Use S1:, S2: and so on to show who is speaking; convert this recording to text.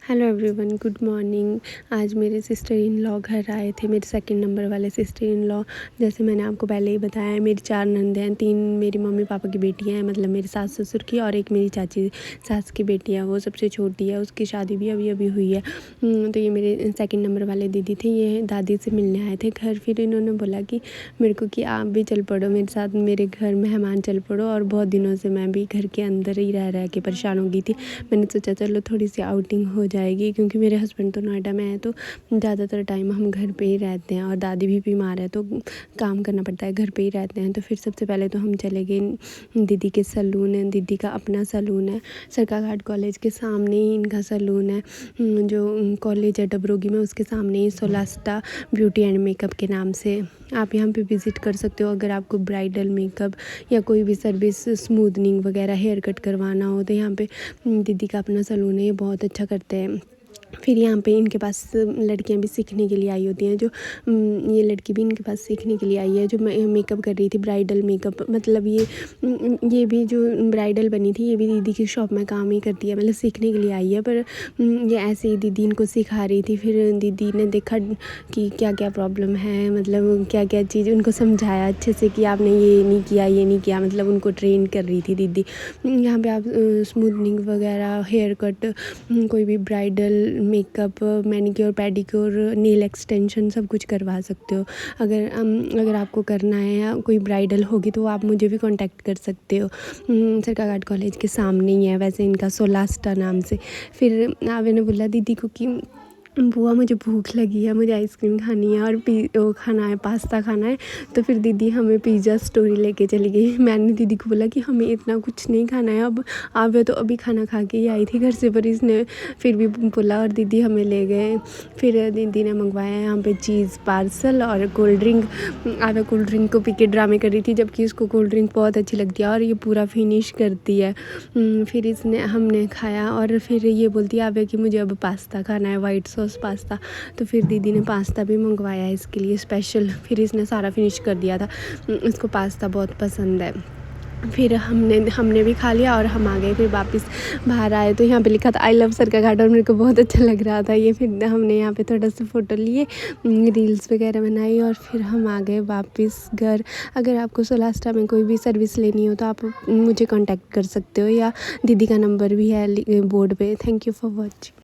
S1: Hello everyone, good morning. आज मेरे sister in law घर आए थे, मेरे सेकंड नंबर वाले सिस्टर इन लॉ। जैसे मैंने आपको पहले ही बताया, मेरी 4 नंदें हैं, 3 मेरी मम्मी पापा की बेटियां हैं, मतलब मेरे सास ससुर की, और एक मेरी चाची सास की बेटी है, वो सबसे छोटी है, उसकी शादी भी अभी अभी हुई है। तो ये मेरे सेकंड नंबर वाले दीदी थे, ये दादी से मिलने आए थे घर। फिर इन्होंने बोला कि मेरे को कि आप भी चल पड़ो मेरे साथ, मेरे घर मेहमान चल पड़ो। और बहुत दिनों से मैं भी घर के अंदर ही रह के परेशान हो गई थी। मैंने सोचा चलो थोड़ी सी आउटिंग हो जाएगी, क्योंकि मेरे हस्बैंड तो नोएडा में है, तो ज़्यादातर टाइम हम घर पे ही रहते हैं, और दादी भी बीमार है तो काम करना पड़ता है, घर पे ही रहते हैं। तो फिर सबसे पहले तो हम चले गए दीदी के सैलून है, दीदी का अपना सैलून है, सरकाघाट कॉलेज के सामने ही इनका सैलून है। जो कॉलेज है डबरोगी में, उसके सामने ही सोलास्टा ब्यूटी एंड मेकअप के नाम से आप यहाँ पे विज़िट कर सकते हो। अगर आपको ब्राइडल मेकअप या कोई भी सर्विस, स्मूदनिंग वगैरह, हेयर कट करवाना हो, तो यहाँ पे दीदी का अपना सैलून है, ये बहुत अच्छा करते हैं। फिर यहाँ पे इनके पास लड़कियाँ भी सीखने के लिए आई होती हैं, जो ये लड़की भी इनके पास सीखने के लिए आई है, जो मेकअप कर रही थी, ब्राइडल मेकअप। मतलब ये भी जो ब्राइडल बनी थी, ये भी दीदी की शॉप में काम ही करती है, मतलब सीखने के लिए आई है। पर ये ऐसे ही दीदी इनको सिखा रही थी। फिर दीदी ने देखा कि क्या क्या प्रॉब्लम है, मतलब क्या क्या चीज़, उनको समझाया अच्छे से कि आपने ये नहीं किया, ये नहीं किया, मतलब उनको ट्रेन कर रही थी दीदी। यहाँ पे आप स्मूदनिंग वगैरह, हेयर कट, कोई भी bridal makeup, manicure pedicure, nail extension, सब कुछ करवा सकते हो। अगर आपको करना है या कोई ब्राइडल होगी तो आप मुझे भी कांटेक्ट कर सकते हो। सरकाघाट कॉलेज के सामने ही है वैसे इनका, सोलास्टा नाम से। फिर आवे ने बोला दीदी को कि बुआ मुझे भूख लगी है, मुझे आइसक्रीम खानी है और वो खाना है, पास्ता खाना है। तो फिर दीदी हमें पिज़्ज़ा स्टोरी लेके चली गई। मैंने दीदी को बोला कि हमें इतना कुछ नहीं खाना है, अब आवे तो अभी खाना खा के ही आई थी घर से, पर इसने फिर भी बोला और दीदी हमें ले गए। फिर दीदी ने मंगवाया यहाँ पे चीज़ पार्सल और कोल्ड ड्रिंक। आवे कोल्ड ड्रिंक को पी के ड्रामे कर रही थी, जबकि इसको कोल्ड ड्रिंक बहुत अच्छी लगती है और ये पूरा फिनिश करती है। फिर हमने खाया और फिर ये बोलती है आवे कि मुझे अब पास्ता खाना है, वाइट सॉस पास्ता। तो फिर दीदी ने पास्ता भी मंगवाया इसके लिए स्पेशल। फिर इसने सारा फिनिश कर दिया था, इसको पास्ता बहुत पसंद है। फिर हमने भी खा लिया और हम आ गए। फिर वापस बाहर आए तो यहाँ पे लिखा था आई लव सरकाघाट, और मेरे को बहुत अच्छा लग रहा था ये। फिर हमने यहाँ पे थोड़ा सा फ़ोटो लिए, रील्स वगैरह बनाई, और फिर हम आ गए वापस घर। अगर आपको सोलास्टा में कोई भी सर्विस लेनी हो तो आप मुझे कांटेक्ट कर सकते हो, या दीदी का नंबर भी है बोर्ड पे। Thank you for watching.